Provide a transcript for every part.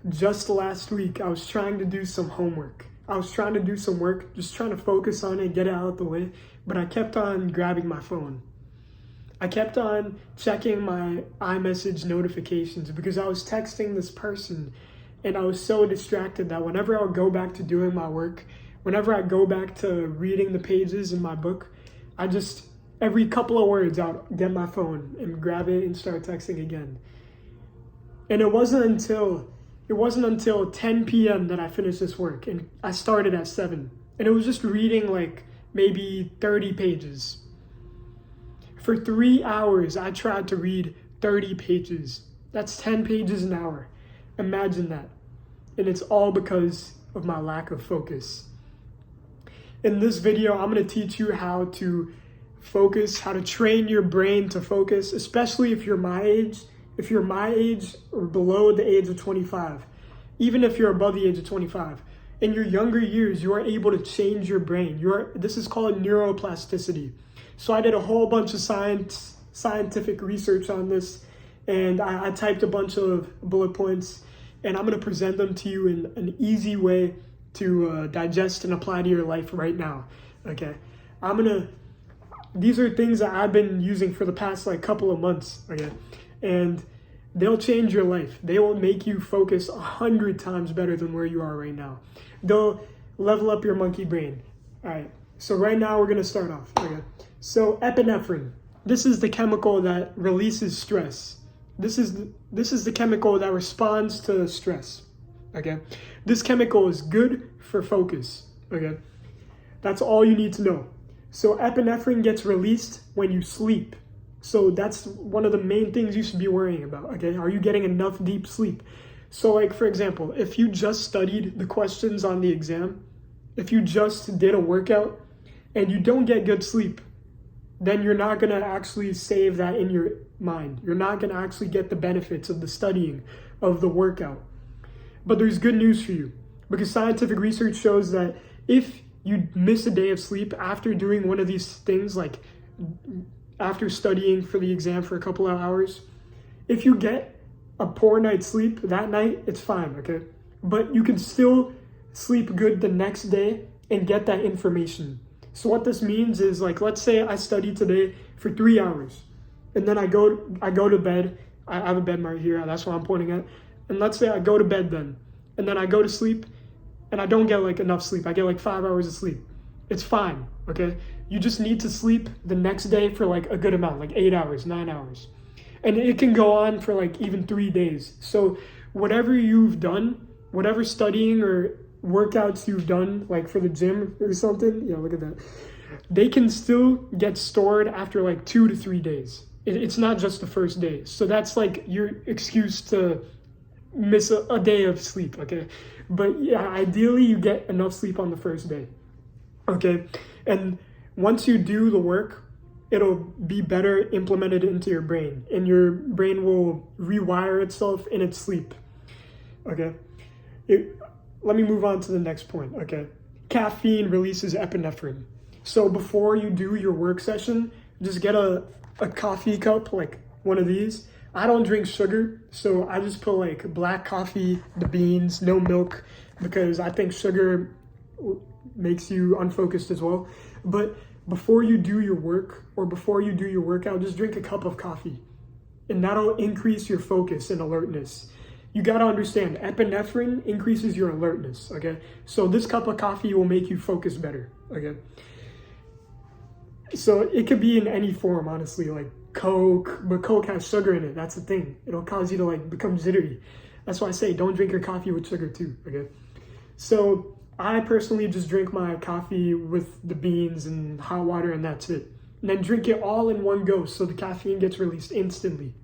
just last week, I was trying to do some homework. I was trying to do some work, just trying to focus on it, get it out of the way, but I kept on grabbing my phone. I kept on checking my iMessage notifications because I was texting this person, and I was so distracted that whenever I would go back to doing my work, whenever I go back to reading the pages in my book, every couple of words, I'd get my phone and grab it and start texting again. And it wasn't until 10 p.m. that I finished this work, and I started at 7. And it was just reading like maybe 30 pages. For 3 hours, I tried to read 30 pages. That's 10 pages an hour. Imagine that. And it's all because of my lack of focus. In this video, I'm going to teach you how to focus, how to train your brain to focus, especially if you're my age. If you're my age or below the age of 25, even if you're above the age of 25, in your younger years, you are able to change your brain. This is called neuroplasticity. So I did a whole bunch of scientific research on this, and I typed a bunch of bullet points, and I'm going to present them to you in an easy way to digest and apply to your life right now. Okay, these are things that I've been using for the past couple of months. Okay. And they'll change your life. They will make you focus 100 times better than where you are right now. They'll level up your monkey brain. All right, so right now we're gonna start off. Okay. So epinephrine, this is the chemical that releases stress. This is the chemical that responds to stress. Okay, this chemical is good for focus. Okay, that's all you need to know. So epinephrine gets released when you sleep. So that's one of the main things you should be worrying about, okay? Are you getting enough deep sleep? So for example, if you just studied the questions on the exam, if you just did a workout and you don't get good sleep, then you're not gonna actually save that in your mind. You're not gonna actually get the benefits of the studying of the workout. But there's good news for you, because scientific research shows that if you miss a day of sleep after doing one of these things, like after studying for the exam for a couple of hours, if you get a poor night's sleep that night, it's fine, okay? But you can still sleep good the next day and get that information. So what this means is, let's say I study today for 3 hours, and then I go to bed. I have a bed right here, that's what I'm pointing at. And let's say I go to bed then, and then I go to sleep, and I don't get enough sleep. I get 5 hours of sleep. It's fine, okay? You just need to sleep the next day for a good amount, 8 hours, 9 hours. And it can go on for even 3 days. So whatever you've done, whatever studying or workouts you've done, for the gym or something, yeah, look at that. They can still get stored after 2 to 3 days. It's not just the first day. So that's your excuse to miss a day of sleep, okay? But yeah, ideally you get enough sleep on the first day. Okay, and once you do the work, it'll be better implemented into your brain, and your brain will rewire itself in its sleep. Okay, let me move on to the next point. Okay, caffeine releases epinephrine. So before you do your work session, just get a coffee cup, one of these. I don't drink sugar, so I just put black coffee, the beans, no milk, because I think sugar makes you unfocused as well. But before you do your work or before you do your workout, just drink a cup of coffee, and that'll increase your focus and alertness. You got to understand, epinephrine increases your alertness, okay? So this cup of coffee will make you focus better, okay? So it could be in any form, honestly, Coke, but Coke has sugar in it. That's the thing. It'll cause you to become jittery. That's why I say don't drink your coffee with sugar too, okay? So I personally just drink my coffee with the beans and hot water, and that's it. And then drink it all in one go, so the caffeine gets released instantly.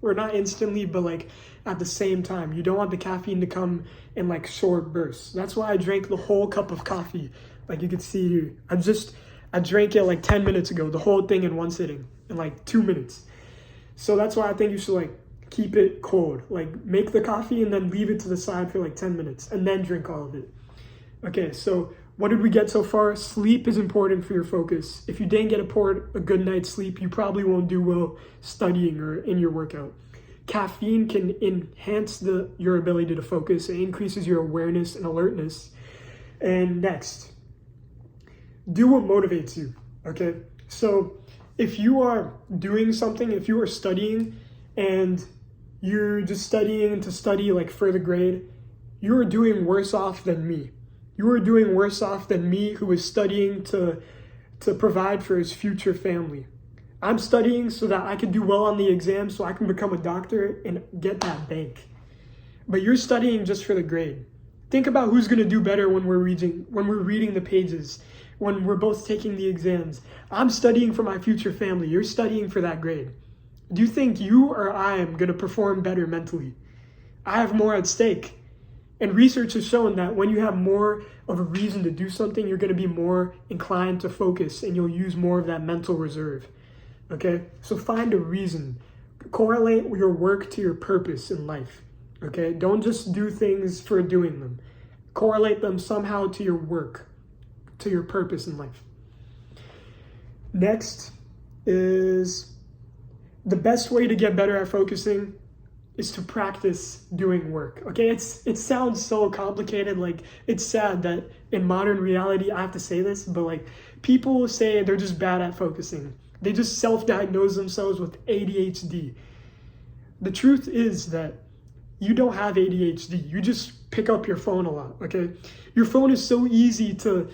Or not instantly, but at the same time. You don't want the caffeine to come in short bursts. That's why I drank the whole cup of coffee. You can see here. I drank it 10 minutes ago, the whole thing in one sitting, in 2 minutes. So that's why I think you should keep it cold. Make the coffee and then leave it to the side for 10 minutes and then drink all of it. Okay, so what did we get so far? Sleep is important for your focus. If you didn't get a good night's sleep, you probably won't do well studying or in your workout. caffeine can enhance your ability to focus. It increases your awareness and alertness. And next, do what motivates you, okay? So if you are doing something, if you are studying and you're just studying to study like for the grade, you are doing worse off than me. You are doing worse off than me, who is studying to provide for his future family. I'm studying so that I can do well on the exam so I can become a doctor and get that bank. But you're studying just for the grade. Think about who's going to do better when we're reading the pages, when we're both taking the exams. I'm studying for my future family. You're studying for that grade. Do you think you or I am going to perform better mentally? I have more at stake. And research has shown that when you have more of a reason to do something, you're going to be more inclined to focus and you'll use more of that mental reserve. Okay? So find a reason. Correlate your work to your purpose in life. Okay? Don't just do things for doing them. Correlate them somehow to your work, to your purpose in life. Next is the best way to get better at focusing is to practice doing work. Okay, it sounds so complicated. Like, it's sad that in modern reality I have to say this, but like, people say they're just bad at focusing. They just self-diagnose themselves with ADHD. The truth is that you don't have ADHD. You just pick up your phone a lot. Okay, your phone is so easy to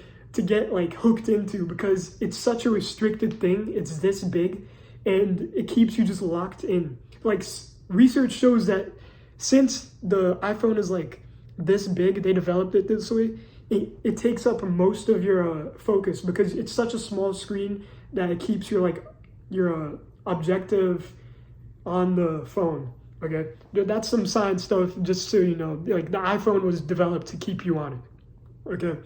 get like hooked into because it's such a restricted thing. It's this big, and it keeps you just locked in. Like, research shows that since the iPhone is like this big, they developed it this way, it takes up most of your focus because it's such a small screen that it keeps your objective on the phone. Okay, that's some science stuff, just so you know. Like, the iPhone was developed to keep you on it. Okay,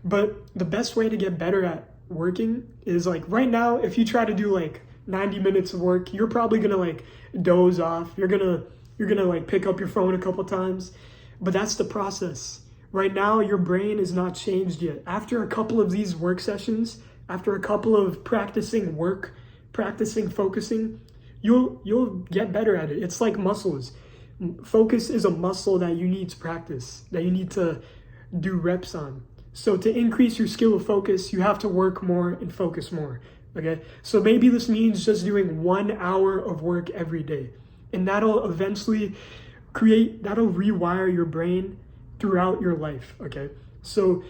but the best way to get better at working is like right now, if you try to do like 90 minutes of work, you're probably gonna like doze off. You're gonna like pick up your phone a couple times, but that's the process. Right now, your brain is not changed yet. After a couple of these work sessions, after a couple of practicing focusing, you'll get better at it. It's like muscles. Focus is a muscle that you need to practice, that you need to do reps on. So to increase your skill of focus, you have to work more and focus more. Okay, so maybe this means just doing 1 hour of work every day, and that'll eventually that'll rewire your brain throughout your life. Okay, so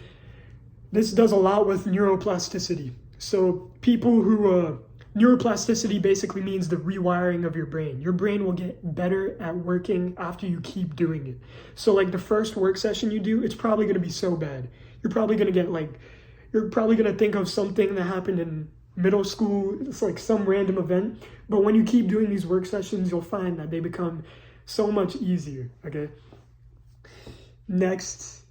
this does a lot with neuroplasticity. So people who neuroplasticity basically means the rewiring of your brain. Your brain will get better at working after you keep doing it. So like the first work session you do, it's probably going to be so bad. You're probably going to think of something that happened in middle school. It's like some random event, but when you keep doing these work sessions, you'll find that they become so much easier. Okay, next,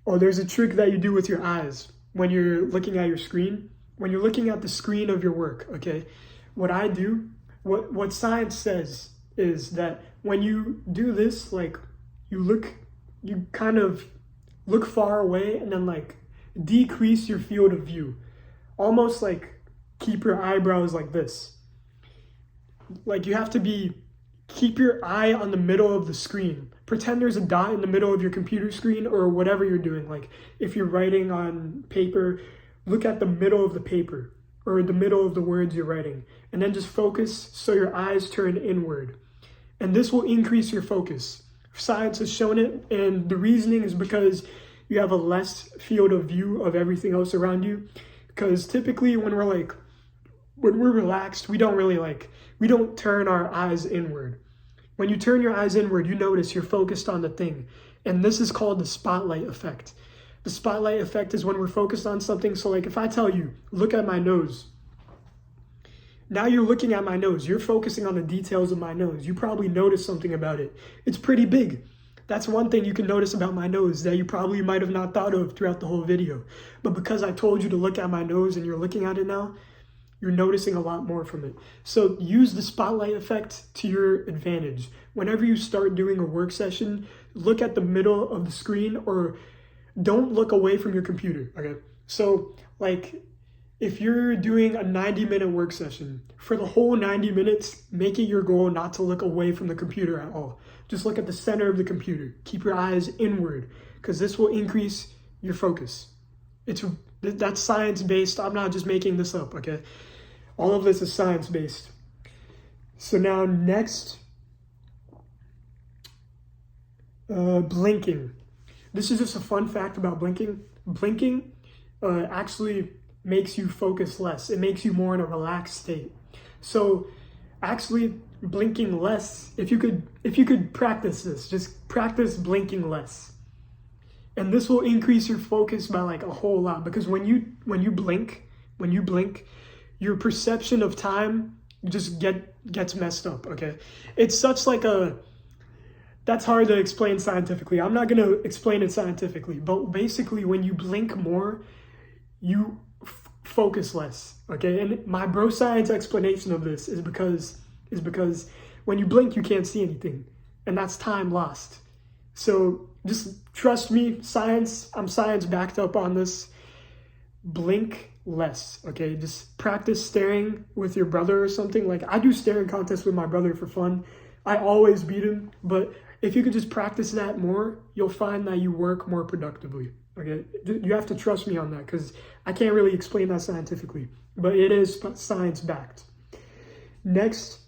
there's a trick that you do with your eyes when you're looking at your screen, when you're looking at the screen of your work. Okay, what I do, what science says is that when you do this, like, you kind of look far away and then like decrease your field of view, almost like keep your eyebrows like this. Like, you have to keep your eye on the middle of the screen. Pretend there's a dot in the middle of your computer screen or whatever you're doing. Like, if you're writing on paper, look at the middle of the paper or the middle of the words you're writing, and then just focus so your eyes turn inward. And this will increase your focus. Science has shown it, and the reasoning is because you have a less field of view of everything else around you. Because typically when we're relaxed, we don't turn our eyes inward. When you turn your eyes inward, you notice you're focused on the thing. And this is called the spotlight effect. The spotlight effect is when we're focused on something. So like, if I tell you, look at my nose. Now you're looking at my nose. You're focusing on the details of my nose. You probably noticed something about it. It's pretty big. That's one thing you can notice about my nose that you probably might have not thought of throughout the whole video. But because I told you to look at my nose and you're looking at it now, you're noticing a lot more from it. So use the spotlight effect to your advantage. Whenever you start doing a work session, look at the middle of the screen or don't look away from your computer. Okay. So like, if you're doing a 90-minute work session, for the whole 90 minutes, make it your goal not to look away from the computer at all. Just look at the center of the computer. Keep your eyes inward, because this will increase your focus. That's science-based. I'm not just making this up, okay? All of this is science-based. So now next, blinking. This is just a fun fact about blinking. Blinking actually makes you focus less. It makes you more in a relaxed state. So actually blinking less, if you could practice this, just practice blinking less. And this will increase your focus by like a whole lot, because when you blink, your perception of time just gets messed up, okay? It's such like that's hard to explain scientifically. I'm not going to explain it scientifically, but basically when you blink more, you focus less, okay? And my bro science explanation of this is because when you blink, you can't see anything, and that's time lost. So just trust me, I'm science backed up on this. Blink less, okay? Just practice staring with your brother or something. Like, I do staring contests with my brother for fun. I always beat him, but if you could just practice that more, you'll find that you work more productively, okay? You have to trust me on that, because I can't really explain that scientifically, but it is science-backed. Next,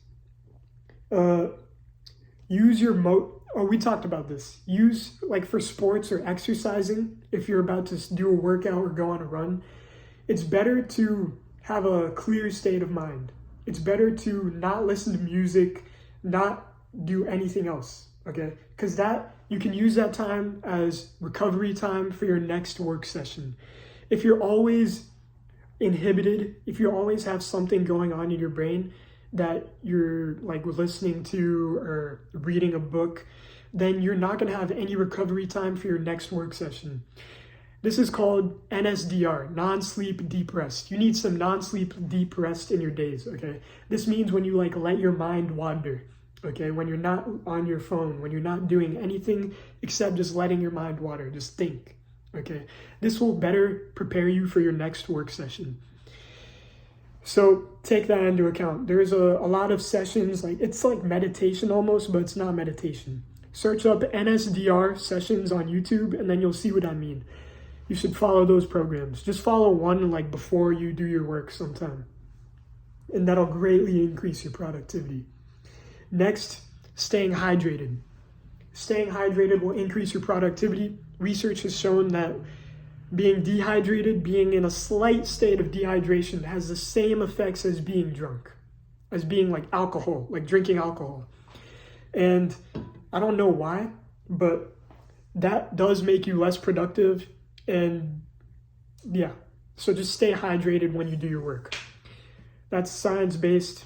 use your we talked about this. Use, like for sports or exercising, if you're about to do a workout or go on a run, it's better to have a clear state of mind. It's better to not listen to music, not do anything else, okay? Because you can use that time as recovery time for your next work session. If you're always inhibited, if you always have something going on in your brain that you're like listening to or reading a book, then you're not going to have any recovery time for your next work session. This is called NSDR, non-sleep deep rest. You need some non-sleep deep rest in your days, okay? This means when you like let your mind wander, okay? When you're not on your phone, when you're not doing anything except just letting your mind wander, just think, okay? This will better prepare you for your next work session. So take that into account. There's a lot of sessions, like it's like meditation almost, but it's not meditation. Search up NSDR sessions on YouTube, and then you'll see what I mean. You should follow those programs. Just follow one like before you do your work sometime, and that'll greatly increase your productivity. Next, staying hydrated. Staying hydrated will increase your productivity. Research has shown that being dehydrated, being in a slight state of dehydration, has the same effects as being drunk, as being like alcohol, like drinking alcohol. And I don't know why, but that does make you less productive. And yeah, so just stay hydrated when you do your work. That's science-based.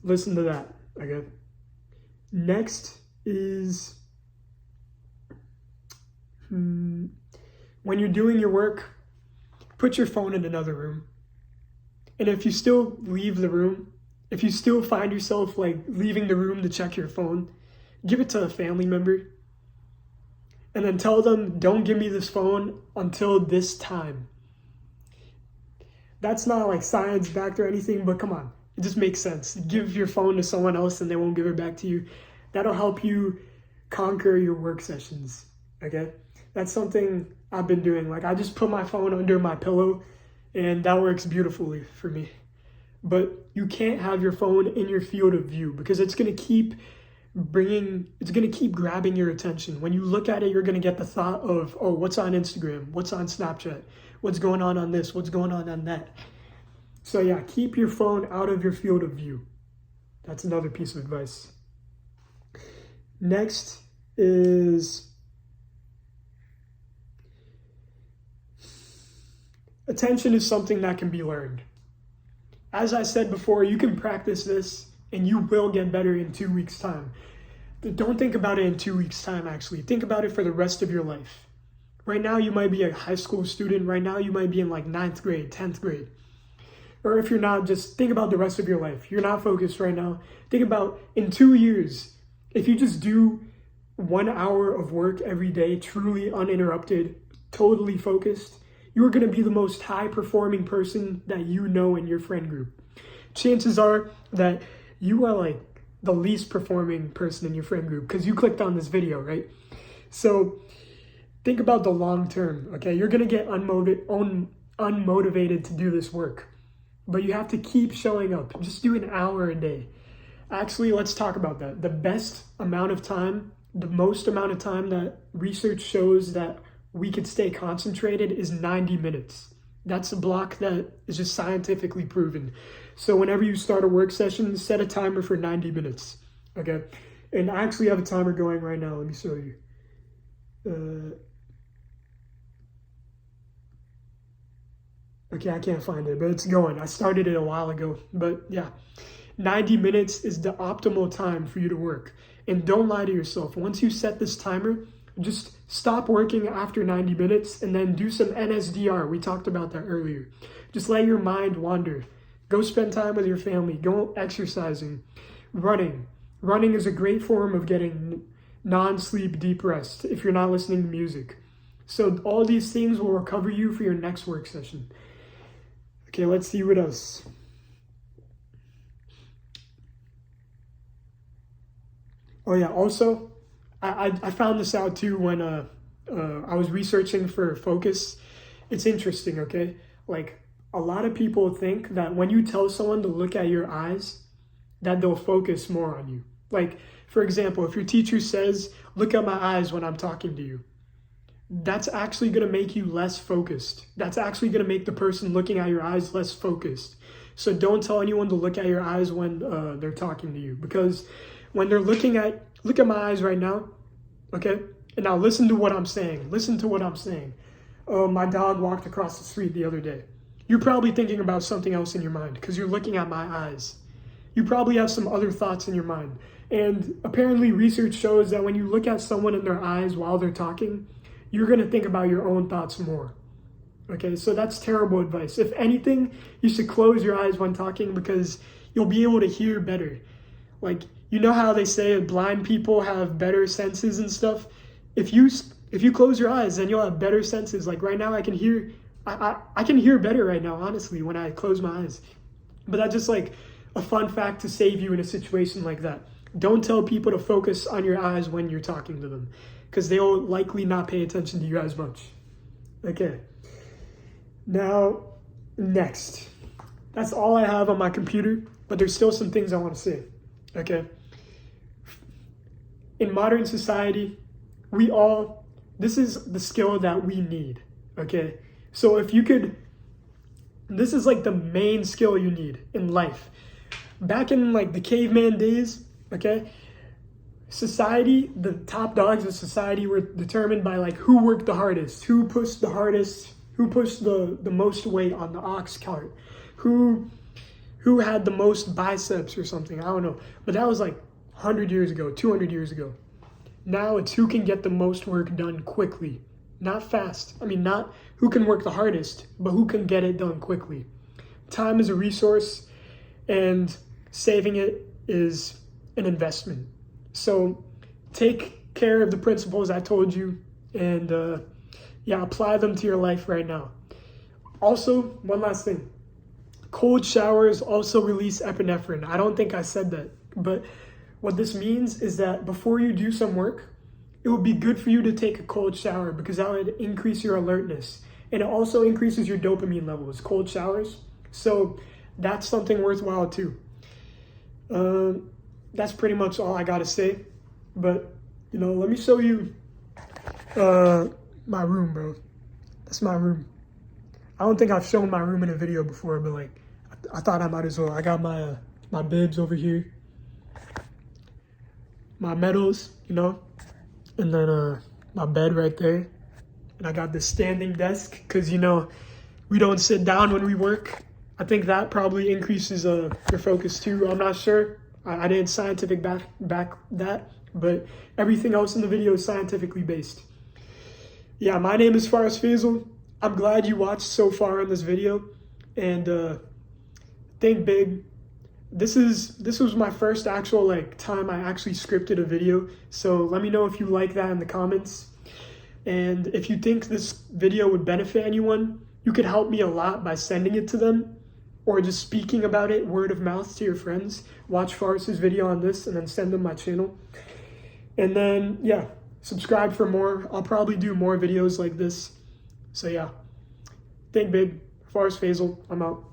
Listen to that, okay? Next is when you're doing your work, put your phone in another room. And if you still leave the room, if you still find yourself like leaving the room to check your phone, give it to a family member. And then tell them, don't give me this phone until this time. That's not like science backed or anything, but come on, it just makes sense. Give your phone to someone else and they won't give it back to you. That'll help you conquer your work sessions, okay? That's something I've been doing. Like I just put my phone under my pillow and that works beautifully for me. But you can't have your phone in your field of view, because it's going to keep grabbing your attention. When you look at it, you're going to get the thought of, oh, what's on Instagram? What's on Snapchat? What's going on this? What's going on that? So yeah, keep your phone out of your field of view. That's another piece of advice. Next is attention is something that can be learned. As I said before, you can practice this and you will get better in 2 weeks' time. Don't think about it in 2 weeks' time, actually. Think about it for the rest of your life. Right now, you might be a high school student. Right now, you might be in like 9th grade, 10th grade. Or if you're not, just think about the rest of your life. You're not focused right now. Think about in 2 years, if you just do 1 hour of work every day, truly uninterrupted, totally focused, you're going to be the most high-performing person that you know in your friend group. Chances are that you are like the least performing person in your friend group because you clicked on this video, right? So think about the long term, okay? You're going to get unmotivated to do this work, but you have to keep showing up. Just do an hour a day. Actually, let's talk about that. The best amount of time, the most amount of time that research shows that we could stay concentrated is 90 minutes. That's a block that is just scientifically proven. So whenever you start a work session, set a timer for 90 minutes, okay? And I actually have a timer going right now. Let me show you. Okay, I can't find it, but it's going. I started it a while ago, but yeah. 90 minutes is the optimal time for you to work. And don't lie to yourself. Once you set this timer, just stop working after 90 minutes and then do some NSDR. We talked about that earlier. Just let your mind wander. Go spend time with your family. Go exercising. Running. Running is a great form of getting non-sleep deep rest if you're not listening to music. So all these things will recover you for your next work session. Okay, let's see what else. Oh yeah, also, I found this out too when I was researching for focus. It's interesting, okay? Like, a lot of people think that when you tell someone to look at your eyes, that they'll focus more on you. Like, for example, if your teacher says, look at my eyes when I'm talking to you, that's actually going to make you less focused. That's actually going to make the person looking at your eyes less focused. So don't tell anyone to look at your eyes when they're talking to you, because when they're look at my eyes right now, okay? And now listen to what I'm saying. Listen to what I'm saying. My dog walked across the street the other day. You're probably thinking about something else in your mind because you're looking at my eyes. You probably have some other thoughts in your mind. And apparently research shows that when you look at someone in their eyes while they're talking, you're going to think about your own thoughts more. Okay, so that's terrible advice. If anything, you should close your eyes when talking because you'll be able to hear better. Like, you know how they say blind people have better senses and stuff? If you close your eyes, then you'll have better senses. Like right now, I can hear better right now, honestly, when I close my eyes. But that's just like a fun fact to save you in a situation like that. Don't tell people to focus on your eyes when you're talking to them, because they'll likely not pay attention to you as much. Okay. Now, next. That's all I have on my computer, but there's still some things I want to say. Okay. In modern society, this is the skill that we need. Okay. So if you could, this is like the main skill you need in life. Back in like the caveman days, okay, society, the top dogs of society were determined by like who worked the hardest, who pushed the hardest, who pushed the most weight on the ox cart, who had the most biceps or something, I don't know. But that was like 100 years ago, 200 years ago. Now it's who can get the most work done quickly, not fast. I mean, not who can work the hardest, but who can get it done quickly. Time is a resource, and saving it is an investment. So take care of the principles I told you, and apply them to your life right now. Also, one last thing. Cold showers also release epinephrine. I don't think I said that, but what this means is that before you do some work, it would be good for you to take a cold shower because that would increase your alertness. And it also increases your dopamine levels, cold showers. So that's something worthwhile too. That's pretty much all I got to say. But, let me show you my room, bro. That's my room. I don't think I've shown my room in a video before, but like, I thought I might as well. I got my bibs over here, my medals, and then my bed right there. And I got this standing desk because, we don't sit down when we work. I think that probably increases your focus too. I'm not sure. I didn't scientific back that, but everything else in the video is scientifically based. Yeah, my name is Faris Faisal. I'm glad you watched so far in this video, and think big. This was my first actual time I actually scripted a video. So let me know if you like that in the comments. And if you think this video would benefit anyone, you could help me a lot by sending it to them or just speaking about it word of mouth to your friends. Watch Faris's video on this and then send them my channel. And then, yeah, subscribe for more. I'll probably do more videos like this. So yeah, think big. Faris Faisal, I'm out.